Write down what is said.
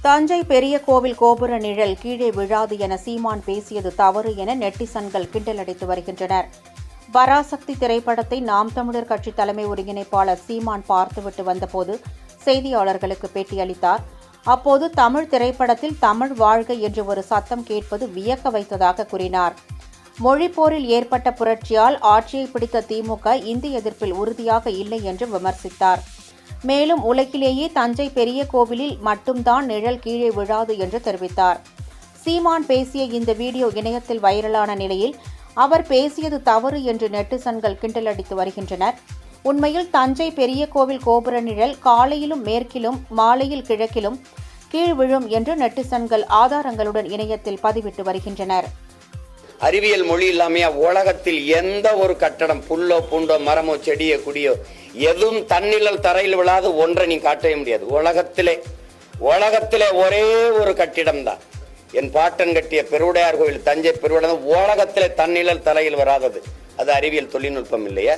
தஞ்சை பெரிய கோவில் கோபுர நிழல் கீழே விழாது என சீமான் பேசியது தவறு என நெட்டிசன்கள் கிண்டலடித்து வருகின்றனர். பராசக்தி திரைப்படத்தை நாம் தமிழர் கட்சி தலைமை ஒருங்கிணைப்பாளர் சீமான் பார்த்துவிட்டு வந்தபோது செய்தியாளர்களுக்கு பேட்டியளித்தார். அப்போது தமிழ் திரைப்படத்தில் தமிழ் வாழ்க என்று ஒரு சத்தம் கேட்பது வியக்க வைத்ததாக கூறினார். மொழிப்போரில் ஏற்பட்ட புரட்சியால் ஆட்சியை பிடித்த திமுக இந்தி எதிர்ப்பில் உறுதியாக இல்லை என்று விமர்சித்தார். மேலும் உலகிலேயே தஞ்சை பெரிய கோவிலில் மட்டும்தான் நிழல் கீழே விழாது என்று தெரிவித்தார். சீமான் பேசிய இந்த வீடியோ இணையத்தில் வைரலான நிலையில் அவர் பேசியது தவறு என்று நெட்டிசன்கள் கிண்டலடித்து வருகின்றனர். உண்மையில் தஞ்சை பெரிய கோவில் கோபுர நிழல் காலையிலும் மேற்கிலும் மாலையில் கிழக்கிலும் கீழ் விழும் என்று நெட்டிசன்கள் ஆதாரங்களுடன் இணையத்தில் பதிவிட்டு வருகின்றனர். அறிவியல் மொழி இல்லாமையா உலகத்தில் எந்த ஒரு கட்டடம் புல்லோ பூண்டோ மரமோ செடியோ குடியோ எதுவும் தன்னிழல் தரையில் விழாது ஒன்றை நீ காட்டவே முடியாது. உலகத்திலே ஒரே ஒரு கட்டிடம் தான் என் பாட்டன் கட்டிய பெருவுடையார் கோவில் தஞ்சை பெருவுடையார் உலகத்திலே தன்னிழல் தரையில் வராதது. அது அறிவியல் தொழில்நுட்பம் இல்லையா?